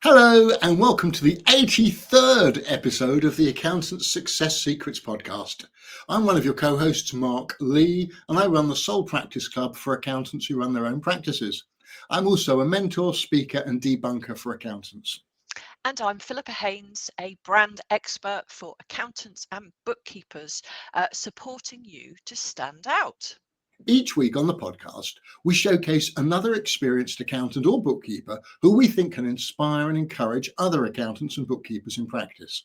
Hello and welcome to the 83rd episode of the Accountant's Success Secrets podcast. I'm one of your co-hosts, Mark Lee, and I run the Sole Practice Club for accountants who run their own practices. I'm also a mentor, speaker and debunker for accountants. And I'm Philippa Haynes, a brand expert for accountants and bookkeepers, supporting you to stand out. Each week on the podcast, we showcase another experienced accountant or bookkeeper who we think can inspire and encourage other accountants and bookkeepers in practice.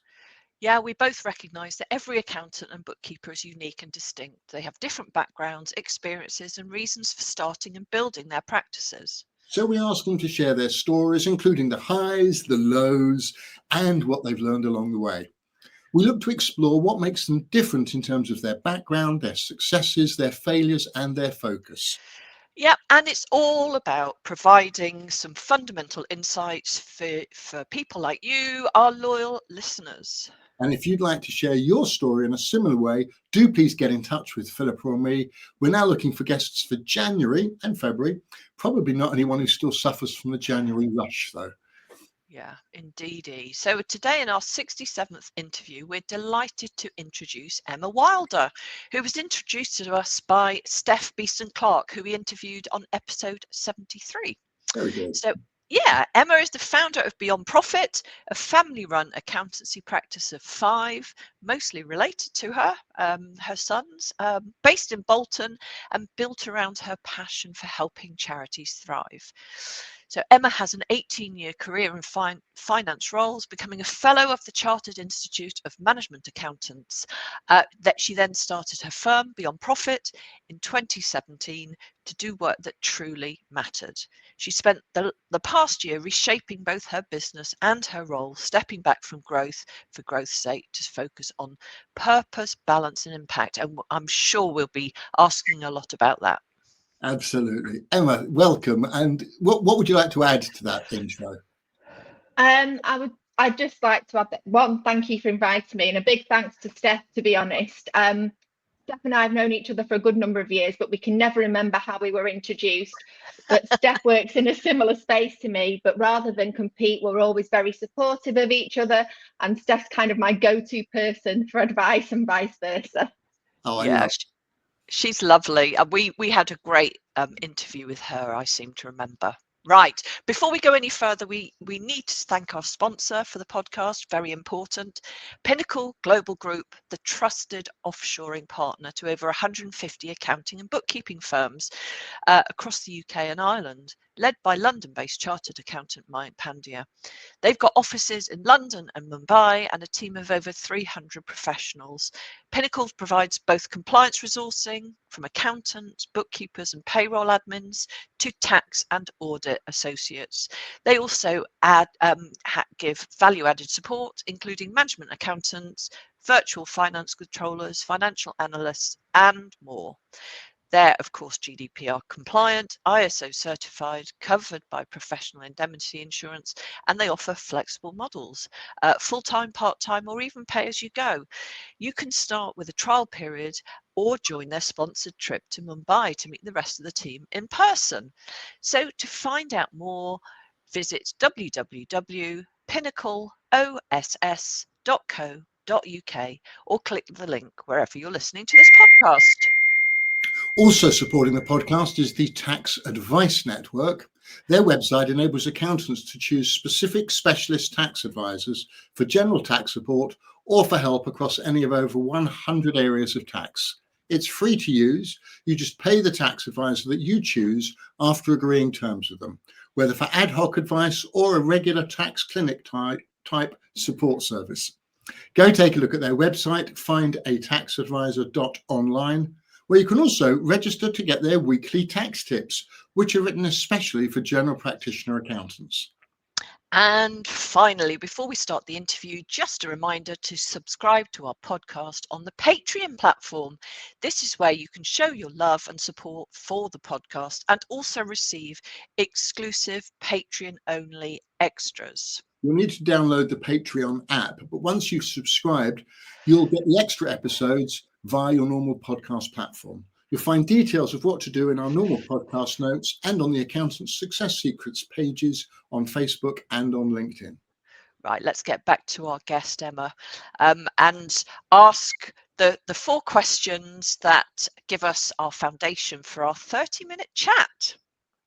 Yeah, we both recognise that every accountant and bookkeeper is unique and distinct. They have different backgrounds, experiences, and reasons for starting and building their practices. So we ask them to share their stories, including the highs, the lows, and what they've learned along the way. We look to explore what makes them different in terms of their background, their successes, their failures, and their focus. Yeah, and it's all about providing some fundamental insights for people like you, our loyal listeners. And if you'd like to share your story in a similar way, do please get in touch with Philippa or me. We're now looking for guests for January and February. Probably not anyone who still suffers from the January rush, though. Yeah, indeedy. So today in our 67th interview, we're delighted to introduce Emma Willder, who was introduced to us by Steph Beeston-Clark, who we interviewed on episode 73. Very good. So yeah, Emma is the founder of Beyond Profit, a family-run accountancy practice of 5, mostly related to her sons, based in Bolton and built around her passion for helping charities thrive. So Emma has an 18-year career in finance roles, becoming a fellow of the Chartered Institute of Management Accountants. That she then started her firm, Beyond Profit, in 2017 to do work that truly mattered. She spent the past year reshaping both her business and her role, stepping back from growth for growth's sake to focus on purpose, balance and impact. And I'm sure we'll be asking a lot about that. Absolutely. Emma, welcome. And what would you like to add to that intro? I'd just like to add that one, thank you for inviting me, and a big thanks to Steph, to be honest. Steph and I have known each other for a good number of years, but we can never remember how we were introduced. But Steph works in a similar space to me, but rather than compete, we're always very supportive of each other. And Steph's kind of my go-to person for advice and vice versa. Oh, Yeah, she's lovely. We had a great interview with her, I seem to remember. Right, before we go any further, we need to thank our sponsor for the podcast, very important, Pinnacle Global Group, the trusted offshoring partner to over 150 accounting and bookkeeping firms across the UK and Ireland, led by London-based chartered accountant Mike Pandya. They've got offices in London and Mumbai and a team of over 300 professionals. Pinnacle provides both compliance resourcing from accountants, bookkeepers and payroll admins to tax and audit associates. They also give value-added support, including management accountants, virtual finance controllers, financial analysts, and more. They're, of course, GDPR compliant, ISO certified, covered by professional indemnity insurance, and they offer flexible models, full-time, part-time, or even pay as you go. You can start with a trial period or join their sponsored trip to Mumbai to meet the rest of the team in person. So to find out more, visit www.pinnacleoss.co.uk or click the link wherever you're listening to this podcast. Also supporting the podcast is the Tax Advice Network. Their website enables accountants to choose specific specialist tax advisors for general tax support or for help across any of over 100 areas of tax. It's free to use. You just pay the tax advisor that you choose after agreeing terms with them, whether for ad hoc advice or a regular tax clinic type support service. Go take a look at their website, findataxadvisor.online, where you can also register to get their weekly tax tips, which are written especially for general practitioner accountants. And finally, before we start the interview, just a reminder to subscribe to our podcast on the Patreon platform. This is where you can show your love and support for the podcast and also receive exclusive Patreon-only extras. You'll need to download the Patreon app, but once you've subscribed, you'll get the extra episodes via your normal podcast platform. You'll find details of what to do in our normal podcast notes and on the Accountant's Success Secrets pages on Facebook and on LinkedIn. Right, let's get back to our guest, Emma, and ask the 4 questions that give us our foundation for our 30-minute chat.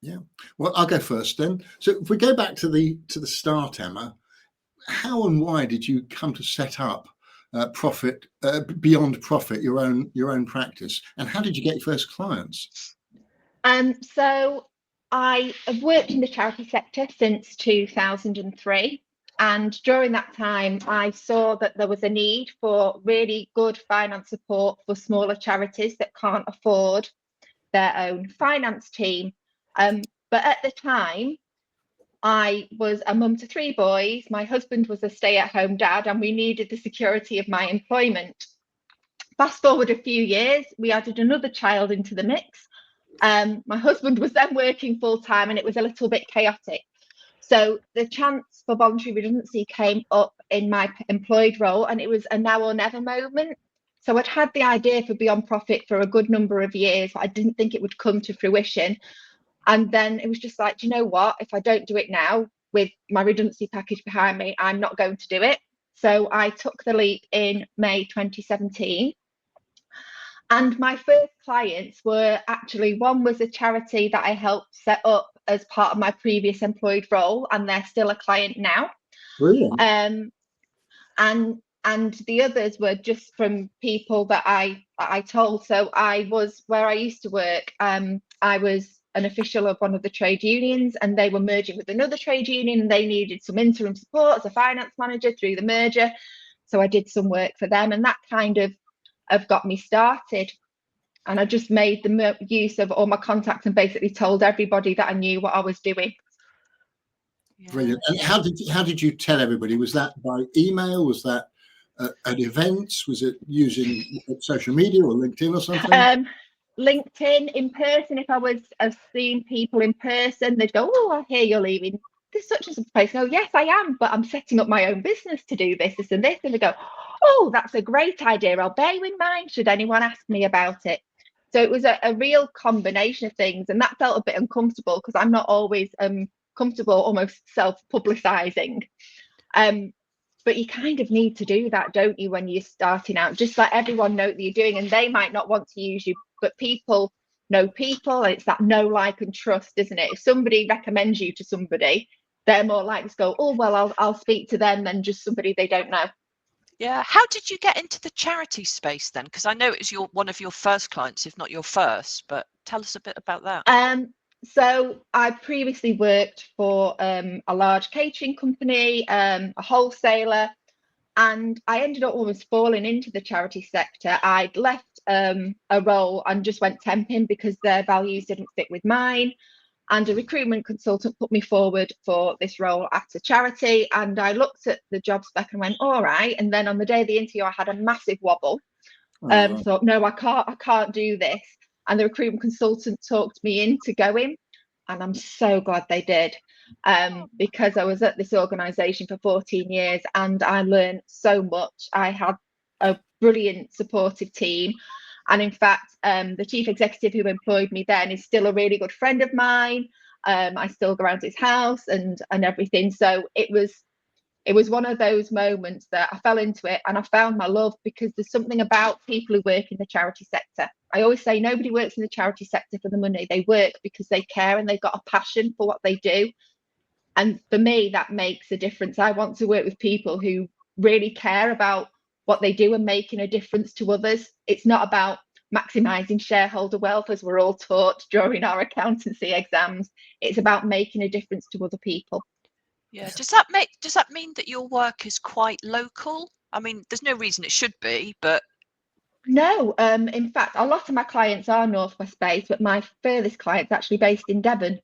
Yeah, well, I'll go first then. So if we go back to the start, Emma, how and why did you come to set up Beyond Profit, your own practice, and how did you get your first clients? So I have worked in the charity sector since 2003. And during that time, I saw that there was a need for really good finance support for smaller charities that can't afford their own finance team. But at the time, I was a mum to 3 boys. My husband was a stay-at-home dad, and we needed the security of my employment. Fast forward a few years, we added another child into the mix. My husband was then working full-time, and it was a little bit chaotic. So the chance for voluntary redundancy came up in my employed role, and it was a now or never moment. So I'd had the idea for Beyond Profit for a good number of years, but I didn't think it would come to fruition. And then it was just like, do you know what? If I don't do it now with my redundancy package behind me, I'm not going to do it. So I took the leap in May 2017. And my first clients were actually, one was a charity that I helped set up as part of my previous employed role, and they're still a client now. Brilliant. And the others were just from people that I told. So I was, where I used to work, I was an official of one of the trade unions, and they were merging with another trade union, and they needed some interim support as a finance manager through the merger. So I did some work for them, and that kind of got me started. And I just made the use of all my contacts and basically told everybody that I knew what I was doing. Brilliant. And how did you tell everybody? Was that by email? Was that at events? Was it using social media or LinkedIn or something? LinkedIn, in person. If I was seeing people in person, they'd go, "Oh, I hear you're leaving this such and such place." No, yes, I am, but I'm setting up my own business to do this and this. And they go, "Oh, that's a great idea. I'll bear you in mind should anyone ask me about it." So it was a real combination of things, and that felt a bit uncomfortable because I'm not always comfortable almost self-publicizing. But you kind of need to do that, don't you, when you're starting out? Just let everyone know that you're doing, and they might not want to use you, but people know people, and it's that know, like, and trust, isn't it? If somebody recommends you to somebody, they're more likely to go, "Oh, well, I'll speak to them," than just somebody they don't know. Yeah. How did you get into the charity space then? Because I know it was one of your first clients, if not your first, but tell us a bit about that. So I previously worked for a large catering company, a wholesaler, and I ended up almost falling into the charity sector. I'd left a role and just went temping because their values didn't fit with mine. And a recruitment consultant put me forward for this role at a charity, and I looked at the job spec and went, all right. And then on the day of the interview, I had a massive wobble. Thought, no, I can't do this. And the recruitment consultant talked me into going, and I'm so glad they did, because I was at this organisation for 14 years and I learned so much. I had a brilliant supportive team, and in fact, the chief executive who employed me then is still a really good friend of mine. I still go around to his house and everything. So it was one of those moments that I fell into it and I found my love, because there's something about people who work in the charity sector. I always say nobody works in the charity sector for the money. They work because they care and they've got a passion for what they do. And for me, that makes a difference. I want to work with people who really care about what they do and making a difference to others. It's not about maximizing shareholder wealth, as we're all taught during our accountancy exams. It's about making a difference to other people. Yeah. Does that mean that your work is quite local? I mean, there's no reason it should be, but no. In fact, a lot of my clients are Northwest based, but my furthest client's actually based in Devon.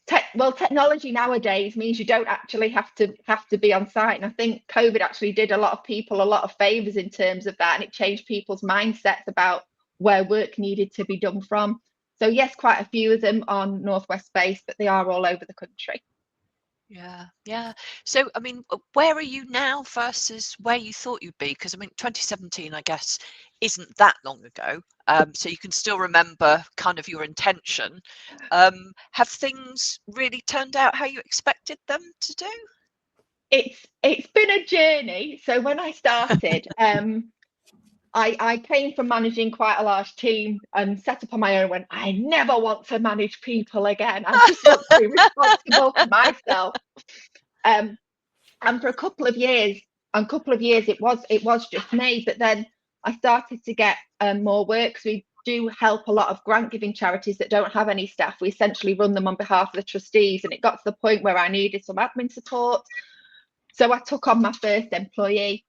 Technology nowadays means you don't actually have to be on site, and I think COVID actually did a lot of people a lot of favors in terms of that, and it changed people's mindsets about where work needed to be done from. So yes, quite a few of them are Northwest based, but they are all over the country. Yeah. So, I mean, where are you now versus where you thought you'd be? Because, I mean, 2017, I guess, isn't that long ago. So you can still remember kind of your intention. Have things really turned out how you expected them to do? It's been a journey. So when I started, I came from managing quite a large team and set up on my own. Went, I never want to manage people again. I just want to be responsible for myself. And for a couple of years, it was just me. But then I started to get more work. So we do help a lot of grant giving charities that don't have any staff. We essentially run them on behalf of the trustees, and it got to the point where I needed some admin support. So I took on my first employee.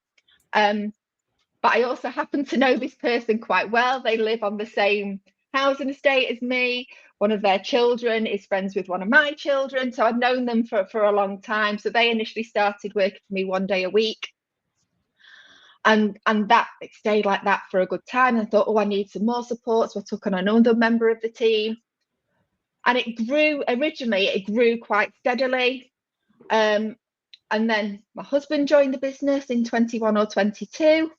But I also happen to know this person quite well. They live on the same housing estate as me. One of their children is friends with one of my children. So I've known them for a long time. So they initially started working for me 1 day a week. And that it stayed like that for a good time. I thought, I need some more support. So I took on another member of the team. And it grew quite steadily. And then my husband joined the business in 21 or 22.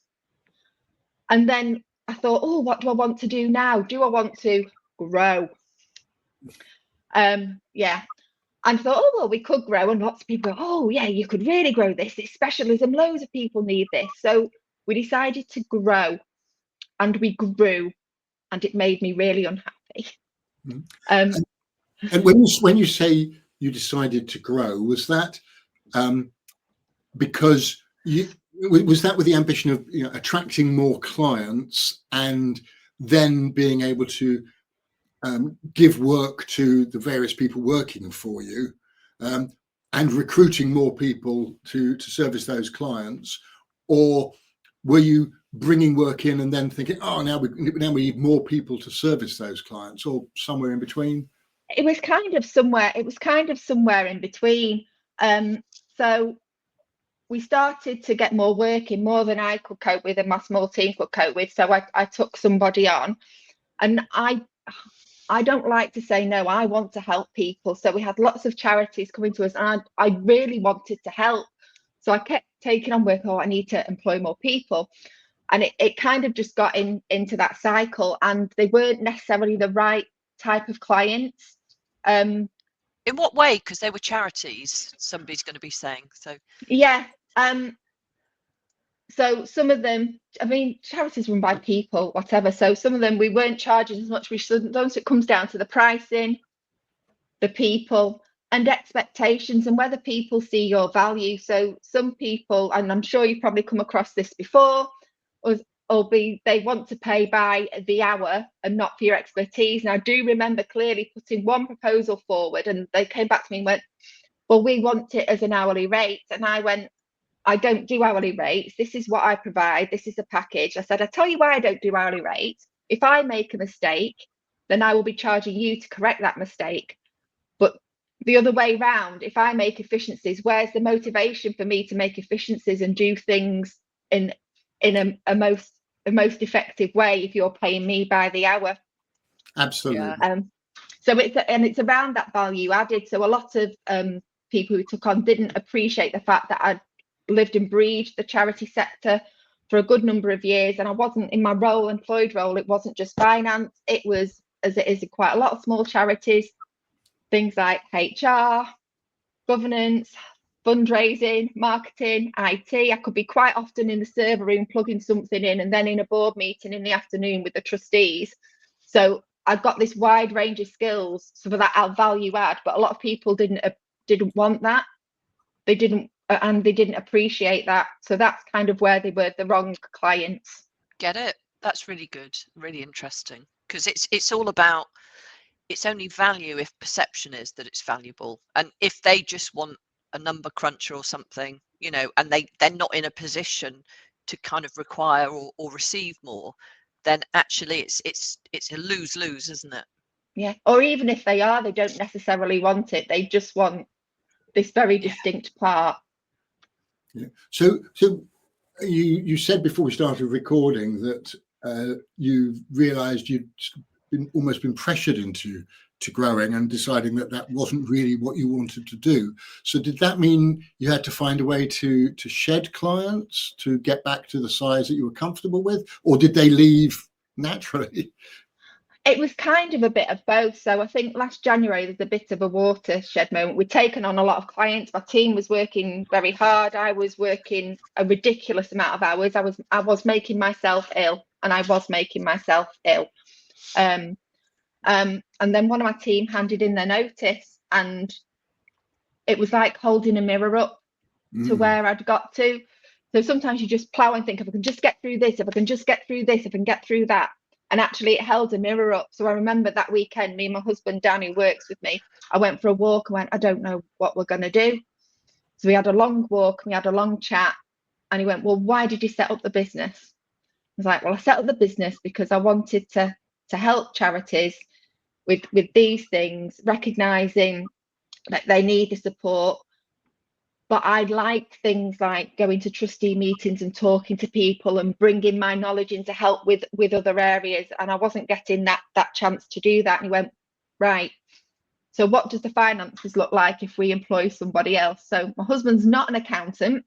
And then I thought, what do I want to do now? Do I want to grow? Yeah. And I thought, we could grow. And lots of people go, yeah, you could really grow this. It's specialism. Loads of people need this. So we decided to grow, and we grew, and it made me really unhappy. And when you say you decided to grow, was that because was that with the ambition of attracting more clients and then being able to give work to the various people working for you, and recruiting more people to service those clients? Or were you bringing work in and then thinking, now we need more people to service those clients, or somewhere in between? It was kind of somewhere in between. So we started to get more work in, more than I could cope with and my small team could cope with. So I took somebody on, and I don't like to say no. I want to help people. So we had lots of charities coming to us, and I really wanted to help. So I kept taking on work. I need to employ more people. And it kind of just got into that cycle, and they weren't necessarily the right type of clients. In what way? Because they were charities, somebody's going to be saying. So yeah. So some of them, I mean, charities run by people, whatever. So some of them we weren't charging as much. We shouldn't. Those, it comes down to the pricing, the people, and expectations, and whether people see your value. So some people, and I'm sure you've probably come across this before, they want to pay by the hour and not for your expertise. And I do remember clearly putting one proposal forward, and they came back to me and went, well, we want it as an hourly rate. And I went, I don't do hourly rates. This is what I provide. This is a package. I said, I tell you why I don't do hourly rates. If I make a mistake, then I will be charging you to correct that mistake. But the other way round, if I make efficiencies, where's the motivation for me to make efficiencies and do things in a most effective way if you're paying me by the hour? Absolutely. So it's around that value added. So a lot of people who took on didn't appreciate the fact that I'd lived and breathed the charity sector for a good number of years, and I wasn't in my employed role. It wasn't just finance. It was, as it is in quite a lot of small charities, things like HR, governance, fundraising, marketing, IT. I could be quite often in the server room plugging something in, and then in a board meeting in the afternoon with the trustees. So I've got this wide range of skills for that value add, but a lot of people didn't want that. They didn't appreciate that. So that's kind of where they were the wrong clients. Get it? That's really good, really interesting, because it's all about, it's only value if perception is that it's valuable. And if they just want a number cruncher or something, and they're not in a position to kind of require or receive more, then actually it's a lose-lose, isn't it? Yeah. Or even if they are, they don't necessarily want it. They just want this very distinct part. Yeah. So you said before we started recording that you realised you'd almost been pressured into to growing and deciding that that wasn't really what you wanted to do. So did that mean you had to find a way to shed clients to get back to the size that you were comfortable with, or did they leave naturally? It was kind of a bit of both. So I think last January there's a bit of a watershed moment. We'd taken on a lot of clients. My team was working very hard. I was working a ridiculous amount of hours. I was making myself ill, and I was making myself ill. And then one of my team handed in their notice, and it was like holding a mirror up to where I'd got to. So sometimes you just plow and think, if I can just get through this, if I can just get through this, if I can get through that. And actually it held a mirror up. So I remember that weekend, me and my husband, Dan, who works with me, I went for a walk and went, I don't know what we're going to do. So we had a long walk, we had a long chat, and he went, well, why did you set up the business? I was like, well, I set up the business because I wanted to help charities with these things, recognizing that they need the support. But I like things like going to trustee meetings and talking to people and bringing my knowledge in to help with other areas. And I wasn't getting that chance to do that. And he went, right, so what does the finances look like if we employ somebody else? So my husband's not an accountant,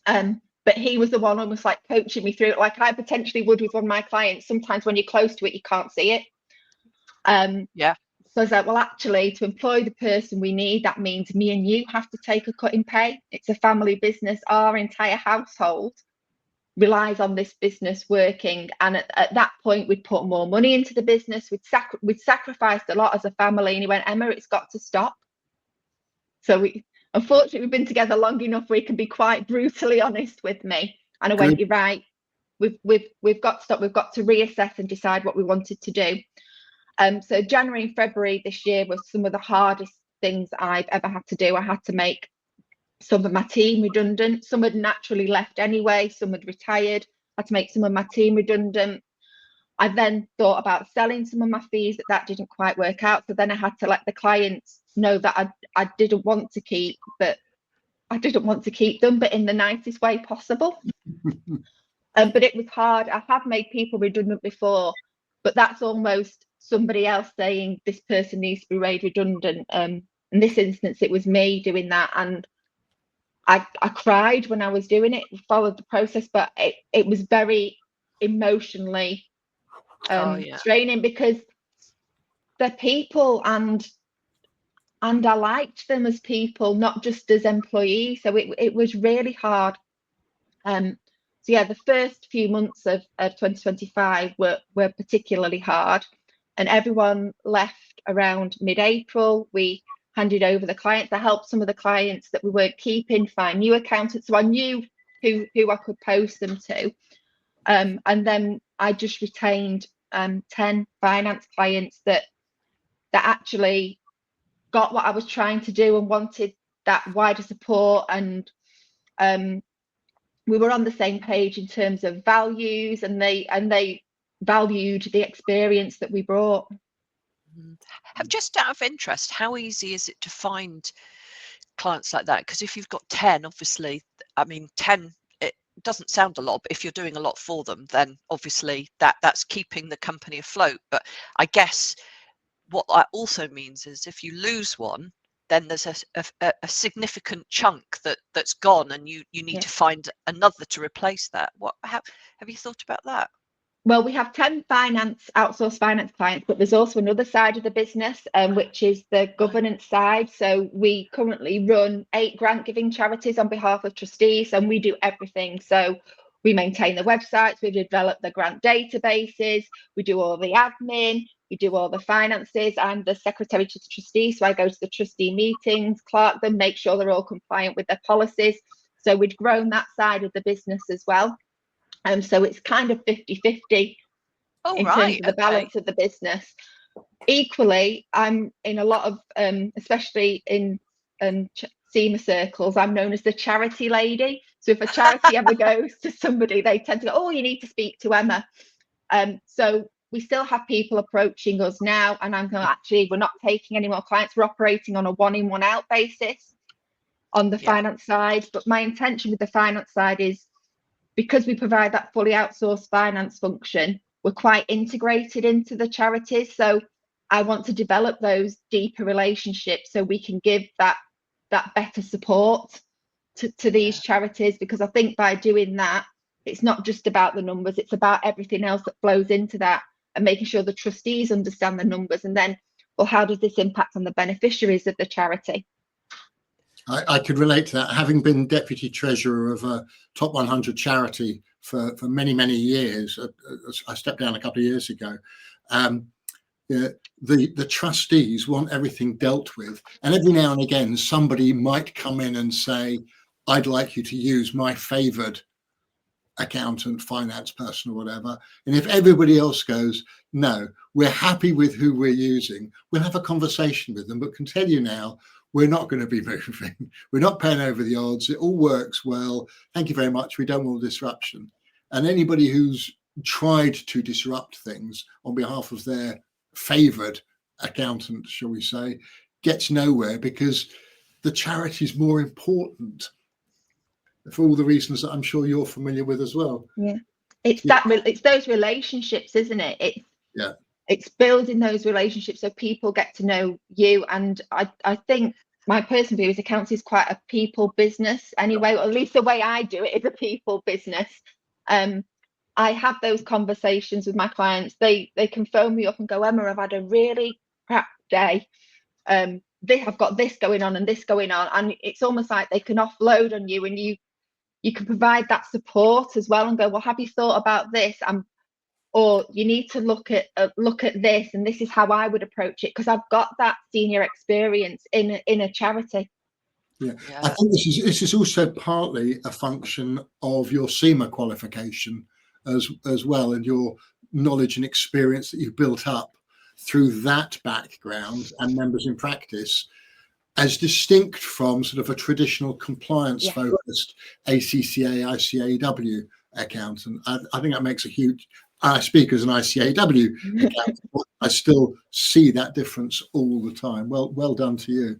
but he was the one almost like coaching me through it, like I potentially would with one of my clients. Sometimes when you're close to it, you can't see it. Yeah. So I was like, well, actually, to employ the person we need, that means me and you have to take a cut in pay. It's a family business. Our entire household relies on this business working. And at that point, we'd put more money into the business. We'd sacrificed a lot as a family. And he went, Emma, it's got to stop. So unfortunately, we've been together long enough where he can be quite brutally honest with me. And I went, you're right. We've got to stop. We've got to reassess and decide what we wanted to do. So January and February this year was some of the hardest things I've ever had to do. I had to make some of my team redundant. Some had naturally left anyway. Some had retired. I had to make some of my team redundant. I then thought about selling some of my fees, but that didn't quite work out. So then I had to let the clients know that I didn't want to keep, but I didn't want to keep them, but in the nicest way possible. But it was hard. I have made people redundant before, but that's almost somebody else saying this person needs to be made redundant. In this instance, it was me doing that, and I cried when I was doing it, followed the process, but it was very emotionally straining, because they're people, and I liked them as people, not just as employees. So it was really hard. So yeah, the first few months of 2025 were particularly hard, and everyone left around mid-April. We handed over the clients. I helped some of the clients that we weren't keeping find new accountants, so I knew who I could post them to. And then I just retained 10 finance clients that actually got what I was trying to do and wanted that wider support. And we were on the same page in terms of values, and they valued the experience that we brought. Just out of interest, how easy is it to find clients like that? Because if you've got 10, obviously, I mean, 10, it doesn't sound a lot, but if you're doing a lot for them, then obviously that's keeping the company afloat. But I guess what that also means is if you lose one, then there's a significant chunk that's gone, and you need to find another to replace that. Have you thought about that? Well, we have 10 outsourced finance clients, but there's also another side of the business, which is the governance side. So we currently run 8 grant giving charities on behalf of trustees, and we do everything. So we maintain the websites, we develop the grant databases, we do all the admin, we do all the finances. I'm the secretary to the trustees, so I go to the trustee meetings, clerk them, make sure they're all compliant with their policies. So we've grown that side of the business as well. So it's kind of 50-50 in terms of the balance of the business. Equally, I'm in a lot of, especially in SEMA circles, I'm known as the charity lady. So if a charity ever goes to somebody, they tend to go, oh, you need to speak to Emma. So we still have people approaching us now, and I'm going, actually, we're not taking any more clients. We're operating on a 1-in, 1-out basis on the finance side. But my intention with the finance side is, because we provide that fully outsourced finance function, we're quite integrated into the charities. So I want to develop those deeper relationships so we can give that better support to these charities, because I think by doing that, it's not just about the numbers, it's about everything else that flows into that, and making sure the trustees understand the numbers, and then, well, how does this impact on the beneficiaries of the charity? I could relate to that, having been deputy treasurer of a top 100 charity for many, many years. I stepped down a couple of years ago. The trustees want everything dealt with, and every now and again somebody might come in and say, I'd like you to use my favoured accountant, finance person, or whatever. And if everybody else goes, no, we're happy with who we're using, we'll have a conversation with them, but can tell you now, we're not going to be moving. We're not paying over the odds. It all works well. Thank you very much. We don't want disruption. And anybody who's tried to disrupt things on behalf of their favoured accountant, shall we say, gets nowhere, because the charity is more important, for all the reasons that I'm sure you're familiar with as well. Yeah, it's those relationships, isn't it? It's building those relationships so people get to know you. And I think my personal view is accountancy is quite a people business anyway, or at least the way I do it is a people business. I have those conversations with my clients. They can phone me up and go, Emma, I've had a really crap day. I've got this going on and this going on, and it's almost like they can offload on you, and you can provide that support as well, and go, well, have you thought about this? Or you need to look at this, and this is how I would approach it, because I've got that senior experience in a charity. Yeah. I think this is also partly a function of your SEMA qualification as well, and your knowledge and experience that you've built up through that background and members in practice, as distinct from sort of a traditional compliance focused ACCA, ICAW accountant. I think that makes a huge, I speak as an ICAW accountant, but I still see that difference all the time. Well done to you.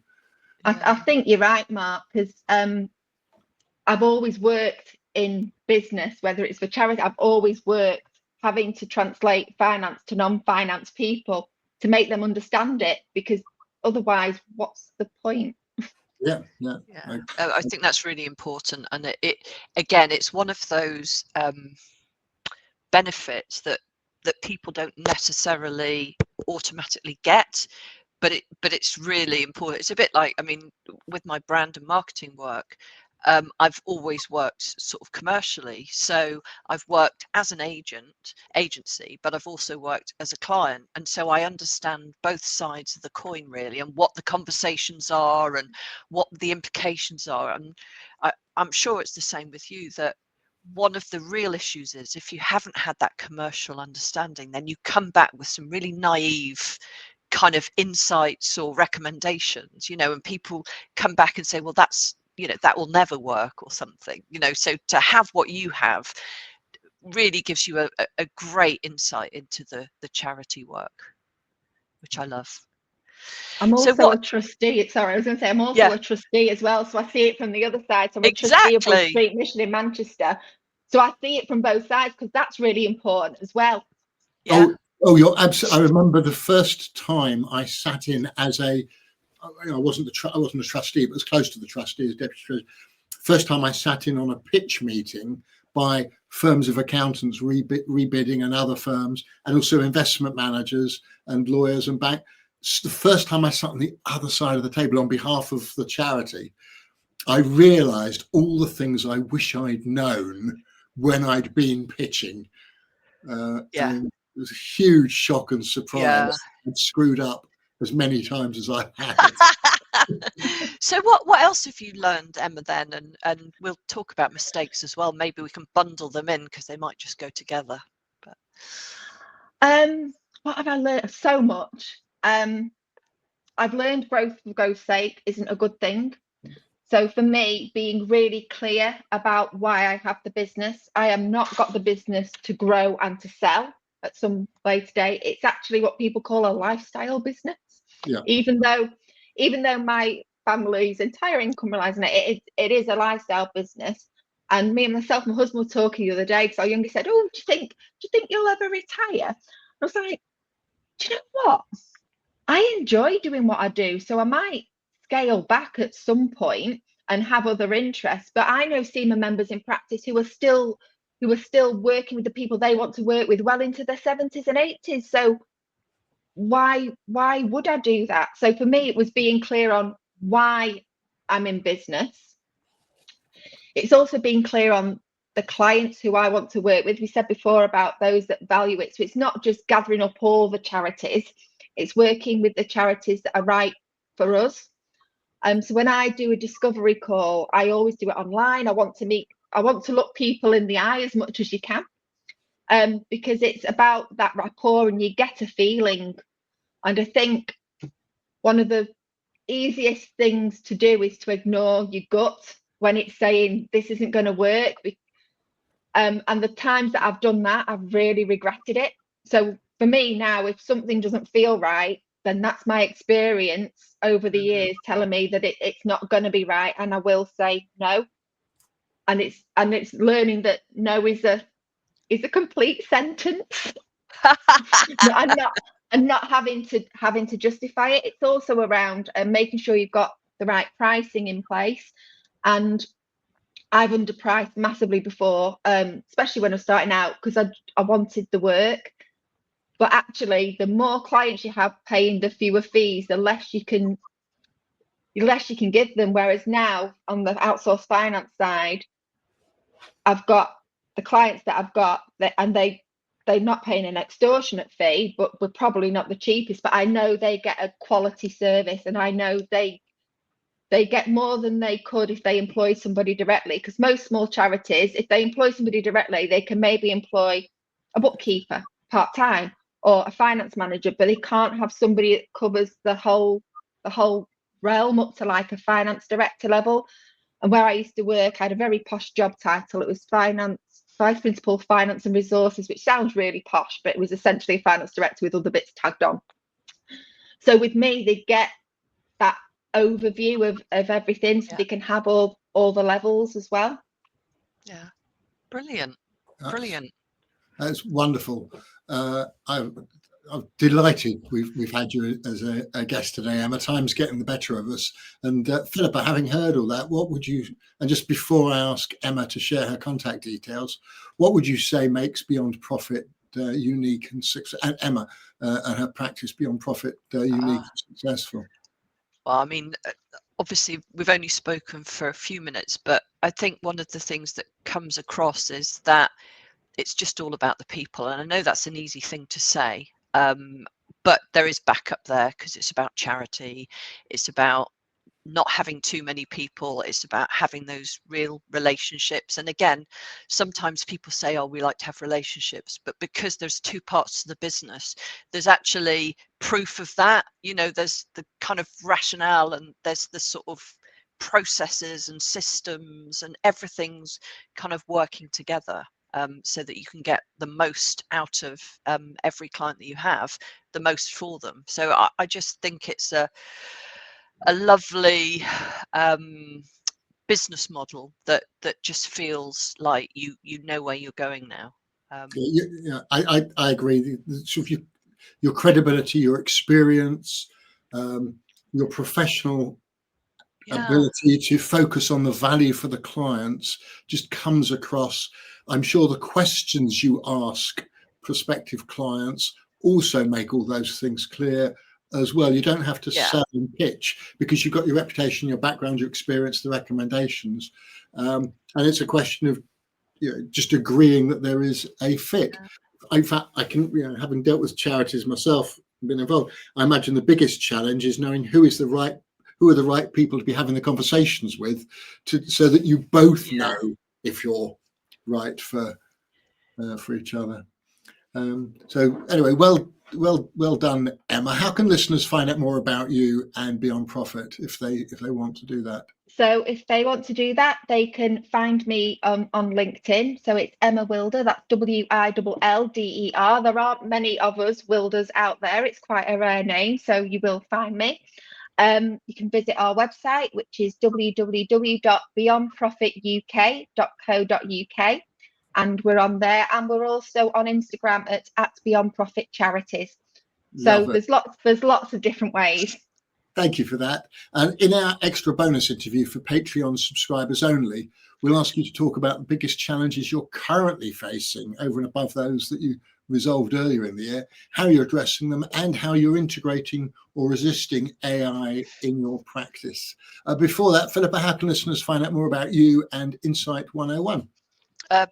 I think you're right, Mark, because I've always worked in business, whether it's for charity. I've always worked having to translate finance to non-finance people to make them understand it, because otherwise, what's the point? Yeah. I think that's really important, and it's one of those benefits that people don't necessarily automatically get, but it's really important. It's a bit like, I mean, with my brand and marketing work, I've always worked sort of commercially. So I've worked as an agency, but I've also worked as a client. And so I understand both sides of the coin, really, and what the conversations are and what the implications are. And I'm sure it's the same with you, that one of the real issues is if you haven't had that commercial understanding, then you come back with some really naive kind of insights or recommendations, and people come back and say, well, that's, that will never work or something, so to have what you have really gives you a great insight into the charity work, which I love. I'm also a trustee. Sorry, I was going to say I'm also a trustee as well. So I see it from the other side. So I'm a trustee of Wood Street Mission in Manchester. So I see it from both sides, because that's really important as well. Yeah. Oh, you're absolutely. I remember the first time I sat in as I wasn't a trustee, but was close to the trustee as deputy treasurer. First time I sat in on a pitch meeting by firms of accountants rebidding and other firms, and also investment managers and lawyers and bank. It's the first time I sat on the other side of the table on behalf of the charity, I realised all the things I wish I'd known when I'd been pitching. And it was a huge shock and surprise. And screwed up as many times as I had. So what else have you learned, Emma, then? And we'll talk about mistakes as well. Maybe we can bundle them in, because they might just go together. But what have I learned? So much. I've learned growth for growth's sake isn't a good thing. So for me, being really clear about why I have the business. I am not got the business to grow and to sell at some later date. It's actually what people call a lifestyle business. Yeah. Even though my family's entire income relies on it, it is a lifestyle business. And me and myself, my husband were talking the other day, because our youngest said, "Oh, do you think you'll ever retire?" I was like, do you know what? I enjoy doing what I do, so I might scale back at some point and have other interests. But I know SEMA members in practice who are still working with the people they want to work with well into their 70s and 80s. So why would I do that? So for me, it was being clear on why I'm in business. It's also being clear on the clients who I want to work with. We said before about those that value it. So it's not just gathering up all the charities, it's working with the charities that are right for us. So when I do a discovery call, I always do it online. I want to look people in the eye as much as you can, because it's about that rapport and you get a feeling. And I think one of the easiest things to do is to ignore your gut when it's saying this isn't going to work. And the times that I've done that, I've really regretted it. So for me now, if something doesn't feel right, then that's my experience over the years telling me that it's not going to be right, and I will say no. And it's learning that no is a complete sentence. and not having to justify it. It's also around making sure you've got the right pricing in place. And I've underpriced massively before, especially when I was starting out, because I wanted the work. But actually, the more clients you have paying the fewer fees, the less you can give them. Whereas now on the outsourced finance side, I've got the clients that I've got and they're not paying an extortionate fee, but we're probably not the cheapest. But I know they get a quality service, and I know they get more than they could if they employed somebody directly. Because most small charities, if they employ somebody directly, they can maybe employ a bookkeeper part-time or a finance manager, but they can't have somebody that covers the whole realm up to like a finance director level. And where I used to work, I had a very posh job title. It was vice principal finance and resources, which sounds really posh, but it was essentially a finance director with other bits tagged on. So with me, they get that overview of everything, so they can have all the levels as well. Yeah, brilliant. That's wonderful. I'm delighted we've had you as a guest today, Emma. Time's getting the better of us. And Philippa, having heard all that, what would you, and just before I ask Emma to share her contact details, what would you say makes Beyond Profit unique and successful, and Emma and her practice Beyond Profit unique and successful? Well, I mean, obviously we've only spoken for a few minutes, but I think one of the things that comes across is that it's just all about the people. And I know that's an easy thing to say, but there is backup there, because it's about charity. It's about not having too many people. It's about having those real relationships. And again, sometimes people say, oh, we like to have relationships, but because there's two parts to the business, there's actually proof of that. You know, there's the kind of rationale, and there's the sort of processes and systems, and everything's kind of working together. So that you can get the most out of every client that you have, the most for them. So I just think it's a lovely business model that just feels like you know where you're going now. Yeah, I agree. Sort of your credibility, your experience, your professional ability to focus on the value for the clients just comes across. I'm sure the questions you ask prospective clients also make all those things clear as well. You don't have to sell and pitch, because you've got your reputation, your background, your experience, the recommendations, and it's a question of just agreeing that there is a fit. In fact, I can, having dealt with charities myself, been involved, I imagine the biggest challenge is knowing who are the right people to be having the conversations with, so that you both know if you're right for each other. So anyway, well done, Emma. How can listeners find out more about you and Beyond Profit if they want to do that? So if they want to do that, they can find me on LinkedIn. So it's Emma Willder. That's Willder. There aren't many of us Wilders out there. It's quite a rare name, so you will find me. You can visit our website, which is www.beyondprofituk.co.uk, and we're on there. And we're also on Instagram at Beyond Profit Charities. So there's lots of different ways. Thank you for that. And in our extra bonus interview for Patreon subscribers only, we'll ask you to talk about the biggest challenges you're currently facing over and above those that you resolved earlier in the year, how you're addressing them, and how you're integrating or resisting AI in your practice. Before that, Philippa, how can listeners find out more about you and Insight 101?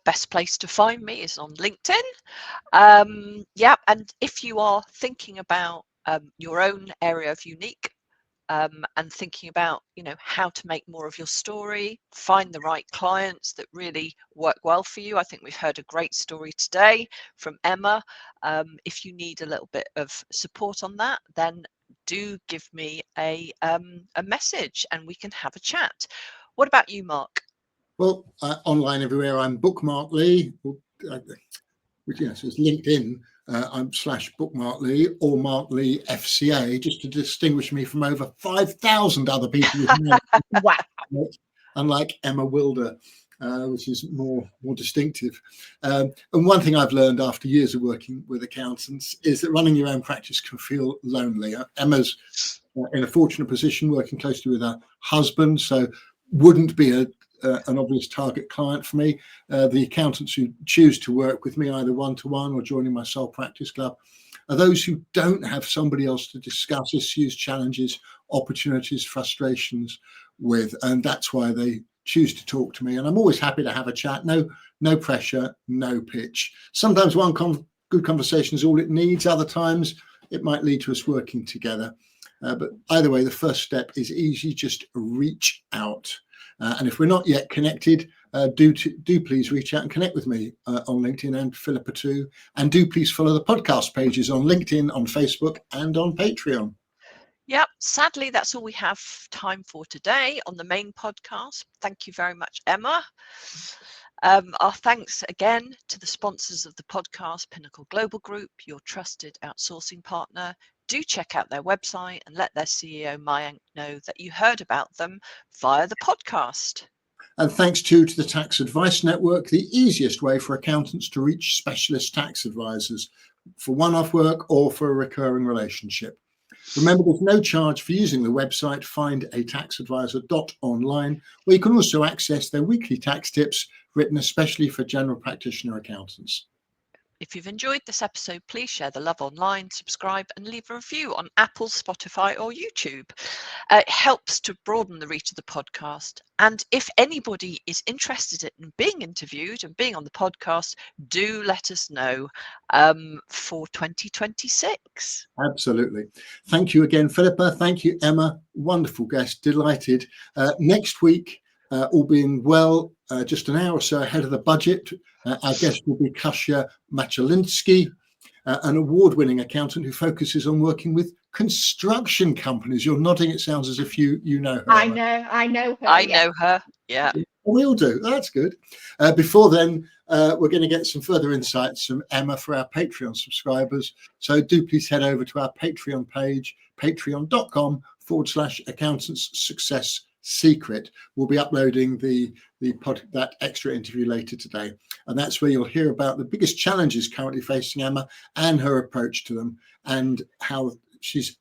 Best place to find me is on LinkedIn. And if you are thinking about your own area of unique, and thinking about, how to make more of your story, find the right clients that really work well for you. I think we've heard a great story today from Emma. If you need a little bit of support on that, then do give me a message and we can have a chat. What about you, Mark? Well, online everywhere, I'm Bookmark Lee, which so it's LinkedIn. I'm /Bookmark Lee or Mark Lee FCA, just to distinguish me from over 5,000 other people. Wow. Unlike Emma Willder, which is more distinctive. And one thing I've learned after years of working with accountants is that running your own practice can feel lonely. Emma's in a fortunate position, working closely with her husband, so wouldn't be an obvious target client for me. The accountants who choose to work with me, either one-to-one or joining my sole practice club, are those who don't have somebody else to discuss issues, challenges, opportunities, frustrations with, and that's why they choose to talk to me. And I'm always happy to have a chat. No pressure, no pitch. Sometimes one good conversation is all it needs. Other times it might lead to us working together. But either way, the first step is easy. Just reach out. And if we're not yet connected, do please reach out and connect with me on LinkedIn, and Philippa too. And do please follow the podcast pages on LinkedIn, on Facebook, and on Patreon. Yep, sadly, that's all we have time for today on the main podcast. Thank you very much, Emma. Our thanks again to the sponsors of the podcast, Pinnacle Global Group, your trusted outsourcing partner. Do check out their website and let their CEO, Mayank, know that you heard about them via the podcast. And thanks too to the Tax Advice Network, the easiest way for accountants to reach specialist tax advisors for one-off work or for a recurring relationship. Remember, there's no charge for using the website findataxadvisor.online, where you can also access their weekly tax tips written especially for general practitioner accountants. If you've enjoyed this episode, please share the love online, subscribe and leave a review on Apple, Spotify or YouTube. It helps to broaden the reach of the podcast. And if anybody is interested in being interviewed and being on the podcast, do let us know for 2026. Absolutely. Thank you again, Philippa. Thank you, Emma. Wonderful guest. Delighted. Next week, all being well, just an hour or so ahead of the budget, our guest will be Kasia Machalinski, an award-winning accountant who focuses on working with construction companies. You're nodding. It sounds as if you know her. I know her. I know her. Yeah. We all do. That's good. Before then, we're going to get some further insights from Emma for our Patreon subscribers. So do please head over to our Patreon page, patreon.com/accountants success secret. We'll be uploading that extra interview later today, and that's where you'll hear about the biggest challenges currently facing Emma and her approach to them, and how she's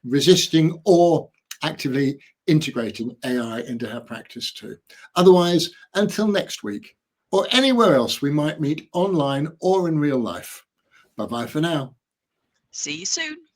resisting or actively integrating AI into her practice too. Otherwise, until next week or anywhere else we might meet online or in real life, bye bye for now. See you soon.